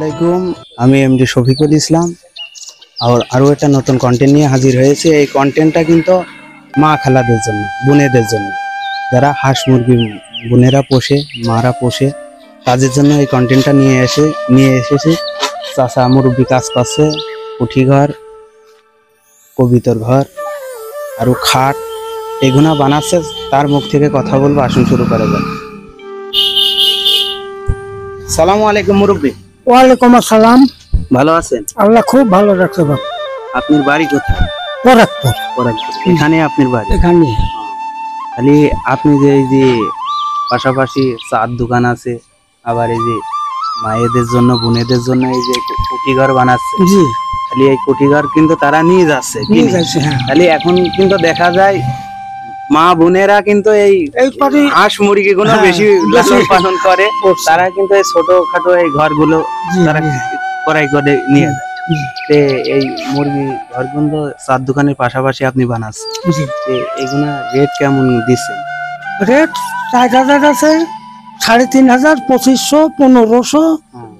আলাইকুম, আমি এমডি শফিকুল ইসলাম আর আরও একটা নতুন কন্টেন্ট নিয়ে হাজির হয়েছে। এই কন্টেন্টটা কিন্তু মা খালাদের জন্য, বোনেদের জন্য, যারা হাঁস মুরগি বোনেরা পোষে, মারা পোষে, তাদের জন্য এই কন্টেন্টটা নিয়ে এসেছি। চাচা মুরব্বী কাজ করছে, কুঠি ঘর, কবিতর ঘর আর খাট এগুলা বানাচ্ছে। তার মুখ থেকে কথা বলবো, আসুন শুরু করা যাক। সালামু আলাইকুম মুরব্বী। ওয়ালাইকুম আসসালাম। ভালো আছেন? আল্লাহ খুব ভালো রাখছে বাবা। আপনার বাড়ি কোথায়? পরাগপুর। এখানে আপনার বাড়ি? এখানে। খালি আপনি যে এই যে পাশাপাশি চার দোকান আছে, আবার এই যে মায়েদের জন্য বোনেদের জন্য এই যে কুটিঘর বানাচ্ছে, জি, খালি এই কুটিঘর কিন্তু তারা নিয়ে যাচ্ছে। খালি এখন কিন্তু দেখা যায় মা বোনেরা কিন্তু এই হাঁস মুরগি গুলো বেশি লালন পালন করে, তারা কিন্তু এই ছোটখাটো এই ঘরগুলো তারা ক্রয় করে নিয়ে যায়। এই মুরগি ঘরগুলো চার দোকানের পাশাপাশি আপনি বানাচ্ছেন, এগুলা রেট কেমন দিচ্ছেন? রেট 4000 আছে, 3500, 2500, 1500,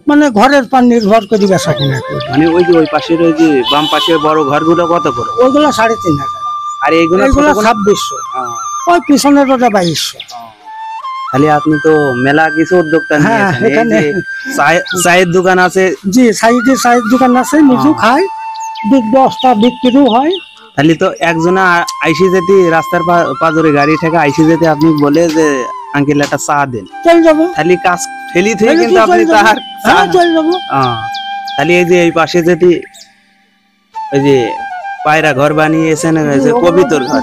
মানে ঘরের পান নির্ভর করে বেচা কিনা। মানে ওই যে ওই পাশের ওই যে বাম পাশের বড় ঘরগুলো কত করে? ওইগুলো 3500। আর এইগুলো 2600। ওই পিছনের ওটা 2200। খালি আপনি তো মেলা কিছু উদ্যোক্তা নিয়েছেন। চায়ের দোকান আছে। জি, চায়ের দোকান আছে, নিজেও খায়, 10টা বিক্রিও হয়। খালি তো একজনা আইসি যেতে রাস্তার পাজরে গাড়ি থেকে আইসি যেতে আপনি বলে যে আঙ্কেল একটা চা দেন, চল যাবো। খালি কাজ ফেলি থেকে কিন্তু আপনি তার চল যাবো। খালি এই যে এই পাশে যেতে ওই যে পায়রা ঘর বানিয়েছেন, কবিতর ঘর,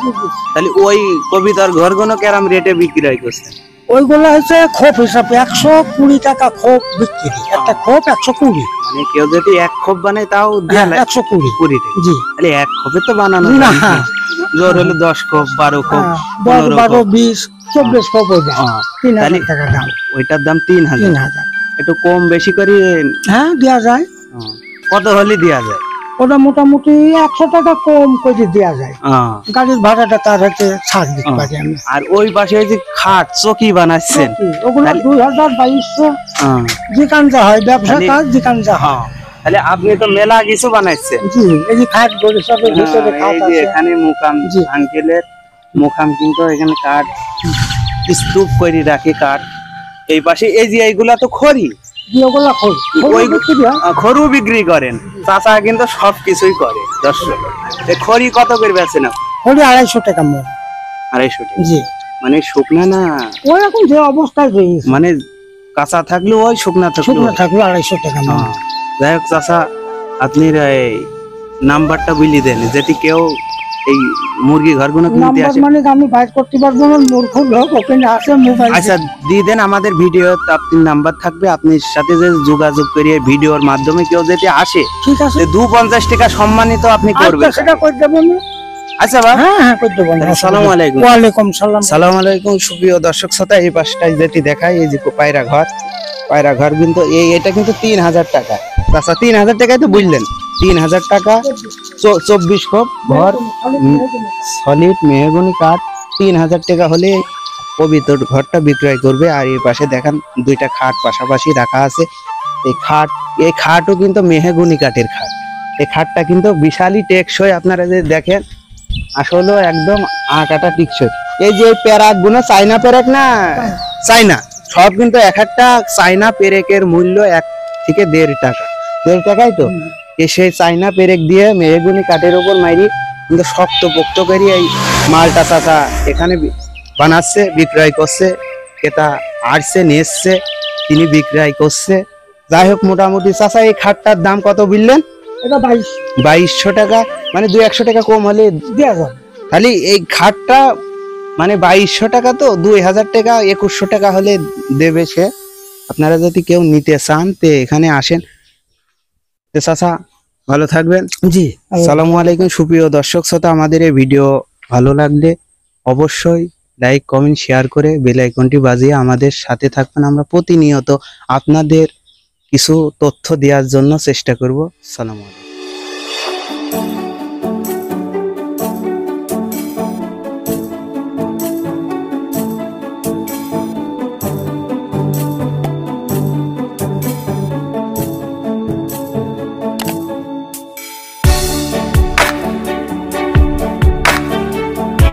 তাহলে ওই কবিতর ঘরগুলো কেরাম রেটে বিক্রি করছেন? ওইগুলো হচ্ছে খোপ হিসাবে 120 টাকা খোপ বিক্রি। একটা খোপ 120। মানে কেউ যদি এক খোপ বানায় তাও 120 টাকা। জি, তাহলে এক খোপে তো বানানো না, জোর হলো 10 খোপ, 12 খোপ, 12, 20, 24 খোপ হয়ে যায়। 3000 টাকা দাম। ওইটার দাম 3000। একটু কম বেশি করে দেওয়া যায়। কত হলে দেওয়া যায়? ওটা মোটামুটি 100 টাকা কম করে দেওয়া যায়। গাড়ির ভাড়াটা তার হাতে ছাড় দিতে পারি আমি। আর ওই পাশে ওই যে খাট চৌকি বানাচ্ছেন, ওগুলো 2000, 2200, যেখান যা হয় ব্যবসা কাজ, যেখান যা হয়। তাহলে আপনি তো মেলা কিছু বানাইছেন। জি, এই যে খাট বরিশালের ভিতরে খাট আছে। এখানে মুকাম আঙ্কেলের মুকাম কিন্তু এখানে কাঠ স্তূপ করে রাখে কাঠ। এই পাশে এই যে এইগুলা তো খড়ি, খড়ু বিক্রি করেন। চাচা কিন্তু সবকিছুই করে। দর্শক, খড়ি কত করে বেচেন? খড়ি 250 টাকা মন। 250 টাকা? জি। মানে শুকনা না? ওই রকম যে অবস্থায় রয়েছে, মানে কাঁচা থাকলে ওই, শুকনা থাকলে 250 টাকা মন। যাই হোক চাচা, আপনি এই নাম্বারটা বলি দেন, যদি কেউ এই মুরগি ঘরগুলো কিনতে আসে। মানে আমি বাইর করতে পারবো না, মূর্খ লোক ওখানে আছে মোবাইল। আচ্ছা দিয়ে দেন, আমাদের ভিডিও আপনার নাম্বার থাকবে, আপনার সাথে যে যোগাযোগ করিয়ে ভিডিওর মাধ্যমে কেউ যদি আসে, ঠিক আছে, 250 টাকা সম্মানিত আপনি করবেন। সেটা করে দেবেন। আচ্ছা ভাই, হ্যাঁ করে দেবেন। আসসালামু আলাইকুম। ওয়ালাইকুম সালাম। সালাম আলাইকুম। সুপ্রিয় দর্শক শ্রোতা, এই পাশটাই যেটি দেখায়, এই যে পায়রা ঘর কিন্তু এটা কিন্তু 3000 টাকা। আচ্ছা 3000 টাকায় তো বুঝলেন, 3000 টাকা 24 খোপ ঘর, সলিড মেহগনি কাঠ। 3000 টাকা হলে পবিত্র ঘরটা বিক্রয় করবে। আর এই পাশে দেখেন 2টা খাট পাশাপাশি রাখা আছে। এই খাটও কিন্তু মেহগনি কাঠের খাট। এই খাটটা কিন্তু বিশালই টেকসই। আপনারা যে দেখেন, আসলে একদম আটাটা টিকসই। এই যে প্যারাক গুলো চাইনা প্যারাক না, চাইনা সব কিন্তু এক একটা চাইনা পেরেকের মূল্য 1 থেকে 1.5 টাকা। 1.5 টাকায় তো সেই চাইনা পেরেক দিয়ে মেহগনি কাঠের উপর মাইরি কিন্তু শক্ত পোক্ত করে এই মালটা চাচা এখানে বানাচ্ছে, বিক্রয় করছে। ক্রেতা আসছে, নিচ্ছে, তিনি বিক্রয় করছে। যাই হোক, মোটামুটি চাচা এই খাটটার দাম কত বললেন? এটা 2200 টাকা। মানে 200 টাকা কম হলে দেওয়া যাবে। খালি এই খাটটা মানে 2200 টাকা, তো 2000 টাকা 2100 টাকা হলে দেবে সে। আপনারা যদি কেউ নিতে চান তো এখানে আসেন। চাচা ভালো থাকবেন। জি, আসসালামু আলাইকুম। সুপ্রিয় দর্শক শ্রোতা, আমাদের এই ভিডিও ভালো লাগলে অবশ্যই লাইক, কমেন্ট, শেয়ার করে বেল আইকনটি বাজিয়ে আমাদের সাথে থাকবেন। আমরা প্রতিনিয়ত আপনাদের কিছু তথ্য দেওয়ার জন্য চেষ্টা করব। আসসালামু আলাইকুম।